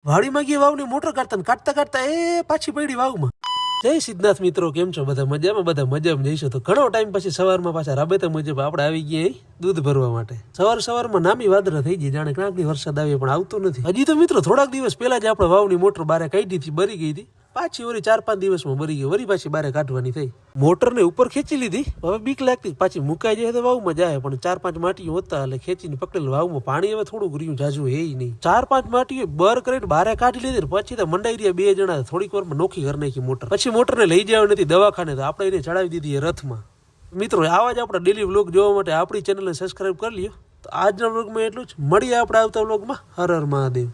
વાડીમાં ગઈ વાવની મોટર કાઢતા કાઢતા એ પાછી પડી વાવમાં. જય સિદ્ધનાથ મિત્રો, કેમ છો? બધા મજામાં જઈશું. તો ઘણો ટાઈમ પછી સવારમાં પાછા રાબેતા મુજબ આપણે આવી ગયા દૂધ ભરવા માટે. સવારમાં નામી વાદળા થઈ ગઈ, જાણે ક્યાંકની વરસાદ આવે પણ આવતો નથી. હજી તો મિત્રો થોડાક દિવસ પહેલા જ આપણે વાવની મોટર બારે કાઢી હતી, બરી ગઈ હતી. પાછી વળી 4-5 દિવસમાં બરી ગઈ, વળી પાછી બારે કાઢવાની થઈ. મોટરને ઉપર ખેંચી લીધી, હવે બીક લાગતી પાછી મુકાઈ જાય તો વાવમાં જાય, પણ 4-5 માટીઓ હતા એટલે ખેંચીને પકડેલ વાવમાં. પાણી હવે થોડુંક રહ્યું, જાજુ હે નહીં. 4-5 માટીઓ બર કરીને બારે કાઢી લીધી, પછી તો મંડાઈ રહ્યા 2 જણા. થોડીક વારમાં નોખી કરી નાખી મોટર. પછી મોટરને લઈ જવા નથી દવાખાને, તો આપણે એને ચડાવી દીધી રથમાં. મિત્રો, આવા જ આપણા ડેલી વ્લોગ જોવા માટે આપણી ચેનલને સબસ્ક્રાઇબ કરી લ્યો. તો આજના વ્લોગમાં એટલું જ. મળીએ આપણે આવતા વ્લોગમાં. હર હર મહાદેવ.